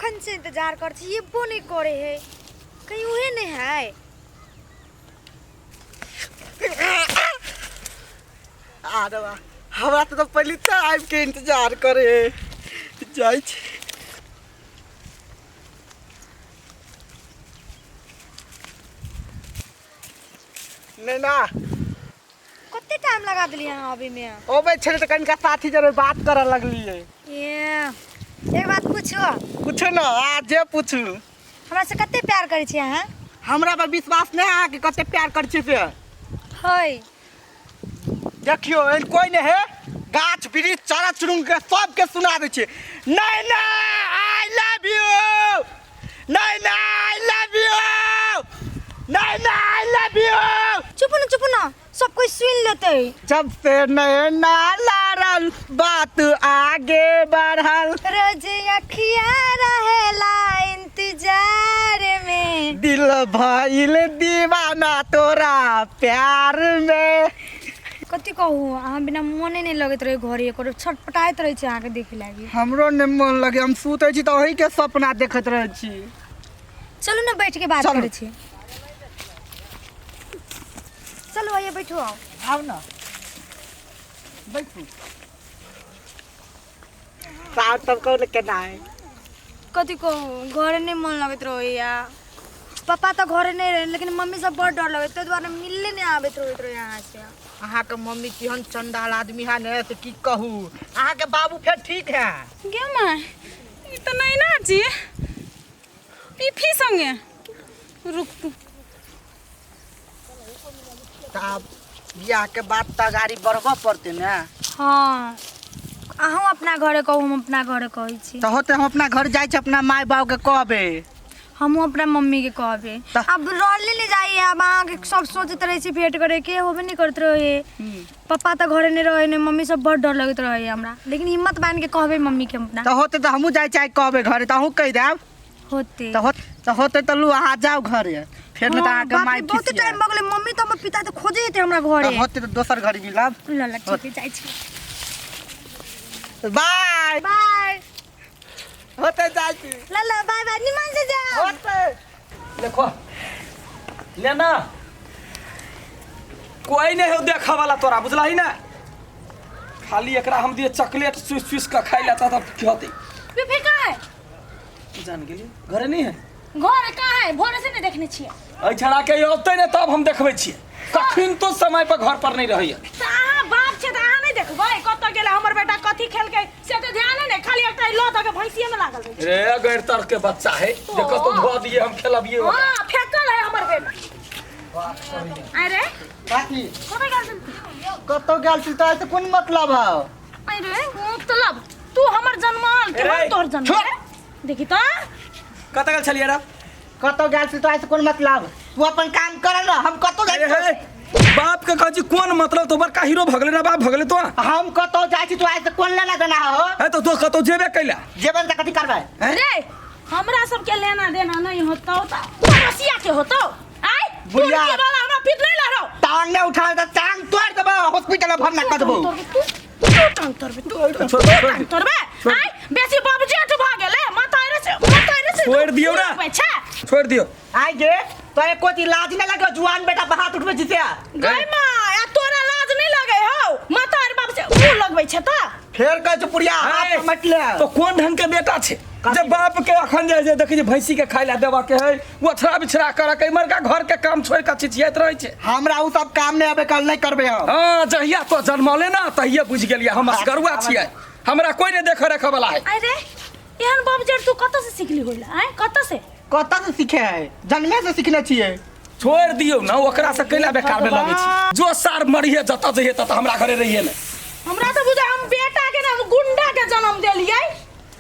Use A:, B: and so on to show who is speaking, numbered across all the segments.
A: कखन से इंतजार कर छी, ये वो नहीं करे है, कहीं उहे नहीं है।
B: अरे वाह, हमरा तो पहले टाइम के इंतजार करे जाई छी। नैना
A: कते टाइम लगा दिली यहाँ अभी में?
B: ओ भाई छले तो कनिका साथी जरे बात करे लगली है।
A: ये एक बात पूछो।
B: पूछो ना, आज जे पूछू।
A: हमरा से कते प्यार करे छी अहाँ?
B: हमरा पर विश्वास नहीं है कि कते प्यार कर छी से।
A: है
B: देखियो एन कोई नहीं है, गाछ वृक्ष चारा चुरुंग के सबके सुना दे छे। Naina I love you, Naina I love you, Naina I love you.
A: चुप ना, सब कोई सुन लेते।
B: जब से नैना लारल बात आगे बढ़ल,
A: रोज अखिया रहेला इंतजार में,
B: दिल भइल दीवाना तोरा प्यार में।
A: कथी कहूँ, अहाँ बिना मने नहीं लगत रहे घरे, करो छटपटाइत रहे छी अहाँ के देखे लागी।
B: हमरो ने मन लगे, हम सुते छी तो वही के सपना देखत रहे छी।
A: चलो ना बैठ के बात
B: चलो।
A: करे छी। चलो आइए बैठो।
B: आओ ना बैठू। साथ तब कौन केना है?
A: कथी कहूँ, घरे नहीं मन लगत रहे या। पापा तो घरे नहीं रहे, लेकिन मम्मी सब बड़ डर लगे, तो द्वारा मिलने नहीं आबत रहे यहाँ से।
B: अहाँ के मम्मी केहन चंडाल आदमी है ने, तो की कहूँ। अहाँ के बाबू फिर ठीक है?
C: गे माय, ई तो नहीं ना जी, ई फी संगे रुक तू।
B: तब बियाह के बाद तो गाड़ी बढ़बा पड़ते ना।
A: हाँ, अहूँ अपना घरे कहू, हम अपना घरे कहै छी।
B: तो होते हम अपना घर जाए अपना माय बाप के कहबे,
A: हम अपना मम्मी के कहबे। अब रॉली ले जाइए, अब अहाँ के सब सोचते रहे छी भेंट करे के, होबे नहीं करते रहे। पापा तो घरे नहीं रहे, मम्मी सब बड़ डर लगत रहे हमरा, लेकिन हिम्मत बांध के कहबे मम्मी के अपना।
B: तो होते तो हमहू जाए चाहे कहबे घरे, तो अहूँ कह देब।
A: होते
B: तो होते तो लू अहाँ जाओ घरे, फिर न तो अहाँ के माय
A: बहुत टाइम भगले, मम्मी तो हमर पिता तो खोजे थे हमरा घरे।
B: होते तो दोसर घर मिलब।
A: ल ठीक है, जाई छी।
B: Bye
A: bye.
B: होते जाए छी।
A: ल बाय बाय, निमन से जा।
B: होते
D: देखो लेना कोई नहीं हो देखा वाला तोरा, बुझला ही ना। खाली एकरा हम दिए चॉकलेट स्विस स्विस का खाई लेता था, क्या होती
C: फिर कहाँ है?
D: जान गेली घरे नहीं है।
C: घर कहाँ है? भोरे से नहीं देखने छिए।
D: अई छड़ा के औते ने तब हम देखबै छिए, कखिन तो समय पर घर पर नहीं रहिए।
C: तो अहाँ बाप छे, तो अहाँ नहीं देखबै कत गेले हमर बेटा कथी खेल के, से तो ध्यान नहीं, खाली एकटा लत के भैंसिए में लागल रहे।
D: रे गैर तर के बच्चा है, देखो तो धो दिए हम खिलाबिए।
C: हां फेकल है हमर बेटा। अरे
B: काकी
C: कबे गेल?
B: कतो गेल छी तो ऐसे कोन मतलब है?
C: अरे मतलब तू हमर जन्माल के हम तोर जन्म देखी तो
D: कत गेल छलिए रे?
B: कतो गेल छी तो ऐसे कोन मतलब? तू अपन काम कर ना, हम कतो जाई छी?
D: बाप के कहजी कोन मतलब? तो बड़का हीरो भगले ना, बाप भगले तो।
B: हम कतो जाई छी तो ऐसे कोन लेना देना हो?
D: है तो तू कतो जेबे कैला?
B: जेबन त कथि करबै?
C: रे हमरा सब के लेना देना नहीं होता पड़ोसिया के होतो। आय
B: बुढ़िया
C: के वाला हमरा पिट नहीं लारो,
B: टांग ने उठा त टांग तोड़ देबो, हॉस्पिटल में भरना कर देबो।
C: तू टांग तोड़बे, तू टांग तोड़बे। आय बेसी बाबूजी तो भाग गेले, मतारे से
D: छोड़ दियो ना, छोड़ दियो।
B: आइ गे तो एक कोती लाज न लगे, जुआन बेटा पर हाथ उठबे जिसे
C: गई मां या तोरा लाज नहीं लगे हो? मतार बाप से मुंह लगबै छ त
B: फेर कह छ पुरिया हाथ मत ले।
D: तो कौन ढंग के बेटा छे जब बाप के अखन जे देखि जे भैंसी के खाइला देबा के है, वो अछरा बिछरा कर के मरका घर के काम छोड़ के चिचियात रहे छे।
B: हमरा उ सब काम नहीं आबे, कल नहीं करबे हम।
D: हां जहिया तो जन्मले ना तहिया बुझ गेलिए हम असगरुआ छिए, हमरा कोई ने देख रखे वाला है।
C: अरे एहन बाप जड़ तू कत से सिखली होइला? आय कत से
B: कत से सीखे है? जन्मे से सीखने छिए।
D: छोड़ दियो ना, ओकरा से कैला बेकार में लगे छी। जो सार मरिए जत जइए तत हमरा घरे रहिए ने।
C: हमरा तो बुझा हम बेटा के नाम गुंडा के जन्म देलिए,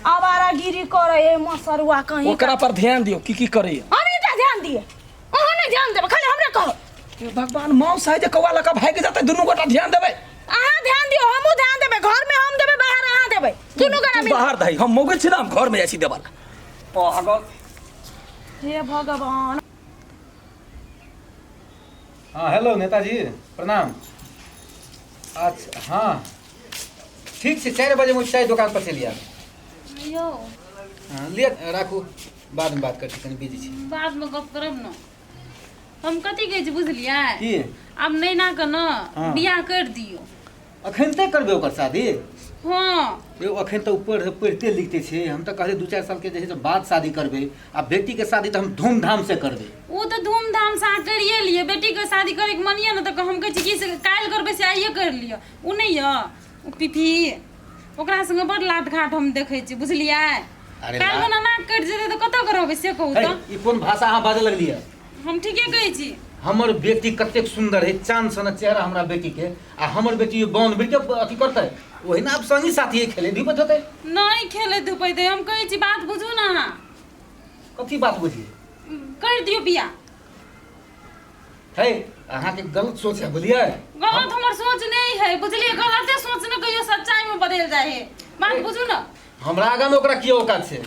C: आवारागिरी करे ए मसरुआ कहीं।
D: ओकरा पर ध्यान दियो की करे।
C: हम इटा ध्यान दिए, ओहो नहीं ध्यान देबे, खाली हमरे कहो।
D: भगवान मौत साइड कौवा लका भाग जाते, दुनू गोटा ध्यान देबे।
C: अहाँ ध्यान दियो, हमहु ध्यान देबे, घर में हम देबे, बाहर अहाँ देबे, दुनू गोटा मिल।
D: बाहर दही हम मोगे छी ना, हम घर में जाई छी देवाला। पागल।
C: हे भगवान।
E: हाँ हेलो नेताजी प्रणाम। अच्छा हाँ ठीक है, 4 बजे मुझे चाय दुकान पर चलिए।
C: यो
E: हाँ, लिए राखू बाद में बात करती कनी बिजी छी
C: बाद में गप करब न हम कथी कहै छी बुझलियै
E: की
C: आब नैना के न
E: हाँ।
C: बियाह कर दियो
E: अखन तक करबे ओकर शादी
C: हाँ
E: यो अखन तो ऊपर पढ़ते लिखते छे हम तो कहले 2-4 साल के जे है से बाद शादी करबे आ बेटी के शादी तो हम धूमधाम से करबे
C: वो तो धूमधाम से अहाँ करिए लिए बेटी के शादी करे के मनिए न तो हम कहै छी कि से काल्हि करबे से आइए कर लियो उ नहीं य उ पिपी ओकरा संगे बड़ लाट घाट हम देखै छी बुझलियै
E: अरे
C: काल्हि
E: ला-
C: ना नाक कटि जेतै तो कतऽ करबै से कहू
E: है
C: तो
E: ई कोन भाषा अहाँ बाजे लगलिए
C: हम ठीके कहै छी
E: हमर बेटी कतेक सुंदर है चांद सन चेहरा हमरा बेटी के आ हमर बेटी बाउंड बेटी अथी करते वही ना अब संगी साथी खेले भी बचते
C: नहीं खेले धुपैते हम कहै छी बात बुझू ना अहाँ
E: कथी बात बुझिए
C: कर दियो बियाह
E: है अहाँ के गलत सोच है बोलिए
C: गलत हमर सोच नहीं है बुझलिए गलते सोच न कहियो सच्चाई में बदल जाए है बात बुझू ना
E: हमरा आगा में ओकरा की औकात छै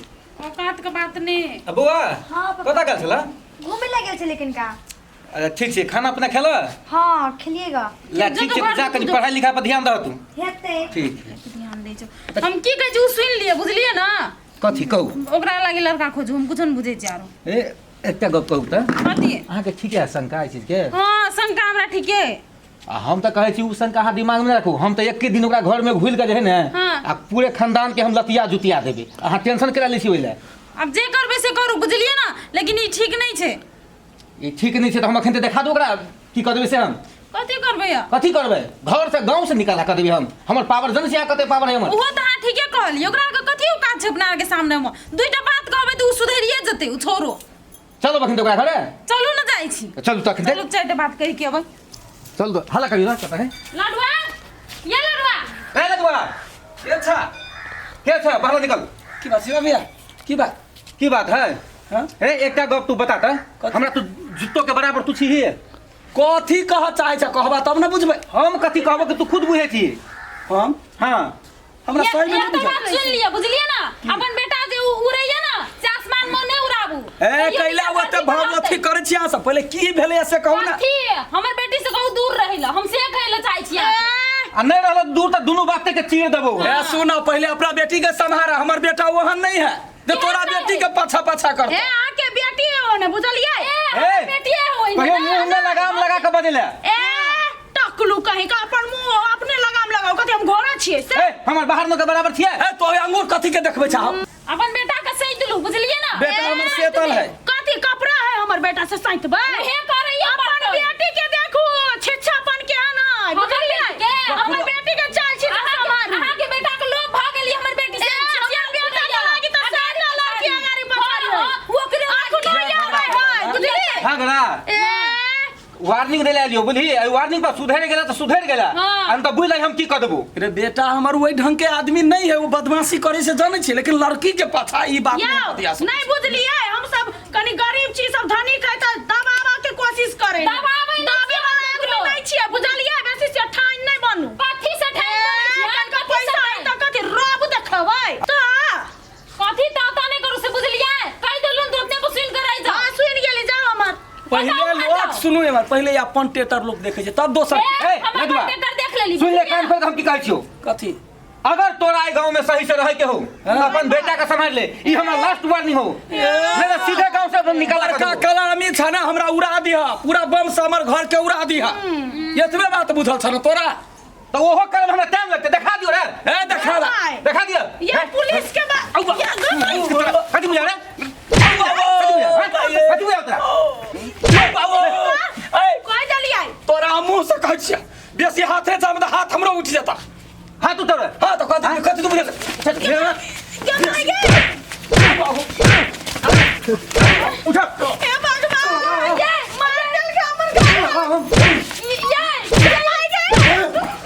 C: औकात के बात नहीं
E: अब बौआ
A: हाँ, पापा।
E: कतऽ गेल छला
A: घूमे लगे गेल छै लेकिन का
E: अच्छा ठीक छै खाना पीना खेला
A: हाँ खेलिएगा
E: ला ठीक छै जा कनी पढ़ाई लिखाई पर ध्यान दह तू
A: हेतै
E: ठीक है
C: ध्यान दै छौ हम की कहै छी उ सुनि लिए बुझलिए ना
E: कथी कहू
C: ओकरा लागि लड़का खोजू हम कुछ न बुझै छी आरो
E: ए एकटा गप कहू तऽ
C: कथी
E: अहाँ के ठीक है शंका है चीज के
C: हाँ शंका हमरा ठीके
E: आ हम तऽ कहै छी उ शंका अहाँ दिमाग में रखू हम तऽ एके दिन ओकरा घर में घुल के जे है ने
C: हाँ।
E: आ पूरे खानदान के हम लतिया जुतिया देबै अहाँ टेंशन करा लै छी ओइ ले
C: अब जे करबै से करू बुझलिए ना लेकिन ई ठीक नहीं छै
E: ई ठीक नहीं छै तऽ हम अखन तऽ देखा दू ओकरा की कऽ देबै से हम
C: कथी करबै या
E: कथी करबै घर से गांव से निकाला कऽ देबै हम हमर पावर जन से कते पावर है हमर
C: ओहो तऽ अहाँ ठीके कहलिए ओकरा के कथी औकात छै अपना के सामने में दुइटा बात कहबै तऽ उ सुधरिए जेतै उ छोरो
E: चलो बखन तऽ ओकरा घरे
C: चलू ना जाइ छी
E: चलू तखन
C: चलू चारिटा बात कहि के अबै
E: चल दो हल्ला करियो ना पता है
C: लडुआ ये लडुआ
E: ए लगवा के छ बाहर निकल
D: की बात शिवा भैया की बात
E: की बात है
D: हाँ?
E: ए एकटा गप तू बता त
D: कथी?
E: हमरा तू जुत्तो के बराबर तू छी ही
D: कथी कह चाहे छ कहबा तब ना बुझबै
E: हम कथी कहबो कि तू खुद बुझे छी
D: हम
E: हां
D: हमरा
C: ये
D: सही में
C: तो
D: नहीं
C: बात
D: बुझल
C: सुन लिया बुझलिए ना अपन बेटा जे उड़ैया ना से आसमान में नहीं उड़ाबू
D: ए कैला ओते भगवती करे छी अहाँ सब पहले की भेलै से कहू ना
C: कथी हमर बेटी से कहू दूर रहिला हम से कहैला चाहै छी
E: आ नहीं रहल दूर त दुनु बात के चीर देबो
D: ए सुनो पहले अपना बेटी के संभारा हमर बेटा ओहन नहीं है जे तोरा बेटी के पाछा पाछा कर
C: ए आके बेटी हो ने बुझलिए ए
E: ए,
C: हमर बेटी होई
E: पहिले मुंह में लगाम लगा के बजले
C: ए टकलू कहीं का अपन मुंह अपने लगाम लगाओ कथी हम घोड़ा छियै से
E: ए हमर बाहर में के बराबर छिए
D: ए तो अंगूर कथी के देखबै छ हम
C: अपन बेटा के सही दिलू बुझलिए ना
D: बेटा हमर सेतल है
C: कथी कपड़ा है हमर बेटा से सैतबै हे करैया अपन बेटी के देखू छिछापन के आना बुझलिए हमर बेटी के चाल छी समार अहाँ के बेटा के लोभ भ गेली हमर बेटी से हमर बेटा के लागी त सारा लड़की अगारी पछाड़ी ओकरे आंखो नहीं आबै बुझलिए
E: भागला
C: ए
E: वार्निंग देले लियो बुझली वार्निंग पर सुधर गेला त सुधर गेला
C: हाँ।
E: हम त बुझ हम की क देबो
D: अरे बेटा हमर वही ढंग के आदमी नहीं है वो बदमाशी करे से जाने छी लेकिन लड़की के पाछा ई बात नहीं बतिया सकते।
C: नहीं बुझलिए हम सब कनी गरीब छी सब धनिक है त दबावा के कोशिश करे दबावे नहीं वाला नहीं छिए बुझलिए बेसी से ठाइन नहीं बनू कथी से ठाइन बनै छिए कनका पैसा है त कथी रब देखबै त कथी ताता नहीं करू से बुझलिए कहि देलुन तो अपने को सुन कर आई जा हां सुन गेली जा हमर
D: पहले लोग सुनू एक बार पहले अपन टेटर लोग देखे छै तब दोसर
E: ए लगवा
C: देख लेली
E: सुन ले कान खोल के हम की कहै छियो
D: कथी
E: अगर तोरा आई गांव में सही से रहे के हो अपन बेटा का समझ ले ई हमर लास्ट वार्निंग हो नहीं तो सीधे गांव से निकाला
D: लड़का कलामी छ ना हमरा उड़ा दिहा पूरा बम से हमर घर के उड़ा दिहा एतबे बात बुझल छ ना तोरा
E: तो ओहो करे में हमरा टाइम लगते देखा दियो रे
D: ए देखा
E: दियो
C: ये पुलिस के बात
E: कथी बुझा रे कथी बुझा तोरा
D: ए
C: कोई जली आई
D: तोरा मुंह से कहै छियै बेसी हाथे जाम त हाथ हमरो उठ जेता
E: हाथ उतर
D: हां तो कथी तू बुझल
E: उठा
C: ए भगवान ये मार दिल के हमर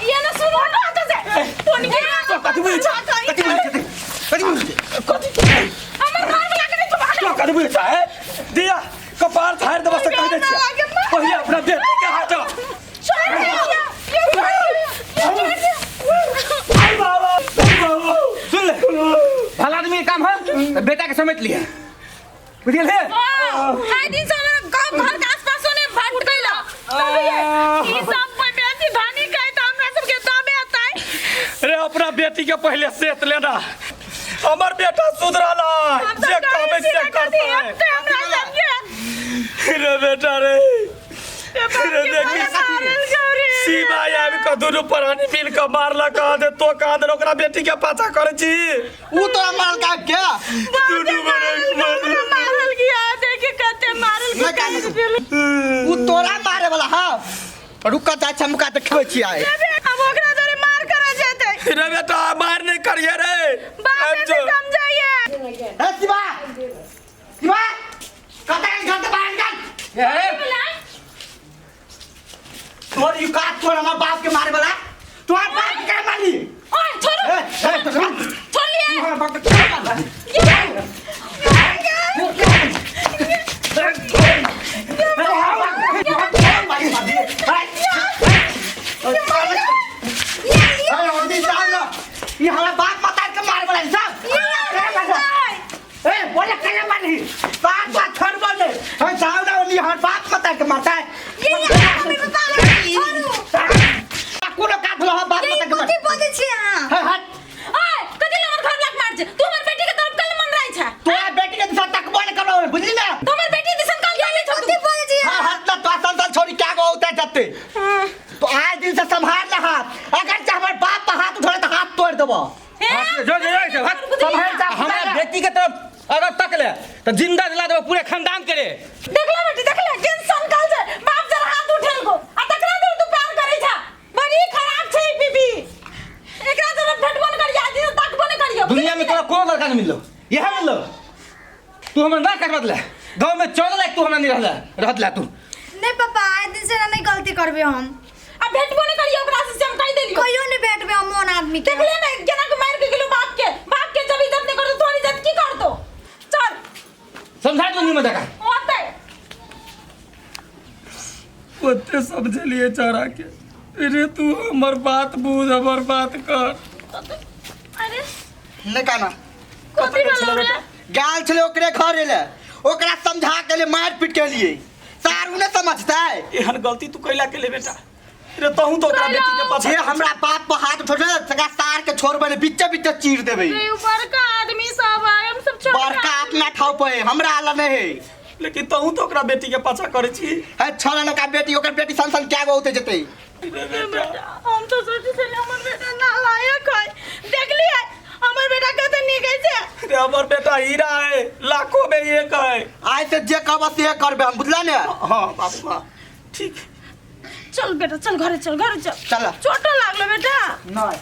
C: ये ना सुनो ना तो से तो निकल
E: कथी बुझा कथी
C: हमर घर में लाके तो भाग
D: तो कथी बुझा है दिया कपार फाड़ देबा से कह दे छियै पहिले अपना बेटी के हटा
C: छोड़
E: सुन ले भला आदमी काम है बेटा के समेट लिया बुझल है
C: हाय दिन से हमारा गांव घर के आसपास ने भट गइला ई सब पे बेटी धानी कहे त हमरा सब के दाबे आताई
D: अरे अपना बेटी के पहले सेत लेना हमर बेटा सुधरल है जे कहबे से करता है
C: हमरा समझे
D: रे बेटा रे रे देखी सीमा आबि के दुनू प्राणी मिल के मारला कह दे तो कह दे ओकरा बेटी के पाछा करे छी
B: ऊ तो मारल का क्या
D: दुनू
C: मारल गया देखे कते मारल
B: ऊ तोरा मारे वाला हां रुक जा चमका देखबै छी आइ
C: अब ओकरा दरे मार करे जेते
D: रे बेटा मार नहीं करिए रे
C: बात से समझाइए
B: ए शिवा शिवा कते घर से बाहर निकल ए तोर यू काट छोड़ हमार बाप के मारे वाला तोर बाप के क्या मारी
C: ओए छोड़ो
B: ए तो
C: छोड़ लिए
B: हमार बाप के क्या मारी ये हमारा बाप माता के मारे वाला सब ए बोले क्या मारी बाप बात छोड़ बोले हम जाओ ना ये हमारा बाप माता के मारता है कोन काट लो बाप माता के
A: कथी बोलै छी अहाँ
B: हट
C: ओए कथि हमर घर लग मार छे तू हमर बेटी के तरफ कल मन रही छे
B: तो बेटी के साथ तक बोले करो बुझली ना
C: तू हमर बेटी दिसन कल जावे छो
A: कथी बोलै छी
B: हां हाथ ना तो संतान छोड़ी क्या को होता जाते तो आज दिन से संभाल ले हाथ अगर चाहे हमारे बाप पे हाथ उठाए तो हाथ तोड़ देबो
D: जो
B: संभाल जा
D: हमरा बेटी के तरफ अगर तक ले तो जिंदा जला देबो पूरे खानदान के रे
C: देखला बेटी देखला टेंशन कल छे बाप जरा हाथ उठेल को आ तकरा दे तू प्यार करे छा बड़ी खराब छे बीबी एकरा जरा भेटबन कर याद तक बने करियो
D: दुनिया में तोरा कोनो लड़का नहीं मिललो यह मिललो तू हमरा ना कर बदले गांव में 14 लाख तू हमरा नहीं रहला तू
A: नहीं पापा आइ दिन से नहीं गलती करबे हम
C: अब भेटबन करियो ओकरा से हम कह देलियो
A: कहियो नहीं भेटबे हम मोन आदमी के
C: देखले ना केना के मार के गेलो बाप के जब इज्जत नहीं करतो तोरी इज्जत की करतो चल
D: समझा तू नहीं मत का
C: ओते
D: ओते समझलिए चारा के रे तू हमर बात बुझ हमर बात कर
C: अरे
B: नहीं कहना
C: कथि बोल रे
B: गाल छले ओकरे घर एले ओकरा समझा के लिए मार पीट के लिए सारू ने समझता है
D: एहन गलती तू कैला के ले बेटा रे तहू तो ओकरा बेटी के पाछा
B: जे हमरा बाप पे हाथ उठो सगा सार के छोड़बे ने बीचे बीचे चीर देबे
C: रे ऊपर का आदमी सब आए हम सब छोड़
B: बड़का अपना ठाव पे हमरा आला नहीं है
D: लेकिन तहू तो ओकरा बेटी के पाछा करे छी
B: है छलन का बेटी ओकर बेटी संसन क्या गो होते जते
C: हम तो सोची से हमर बेटा नालायक है देख लिया हमर बेटा कते नहीं कैसे
D: रे हमर बेटा हीरा है लाखों में एक है
B: आज से जे कहब से करबे हम बुझला ने
D: हां बाबू हां ठीक
C: चल बेटा चल घरे चल
B: चल।
C: चोट लागलो बेटा
B: नहीं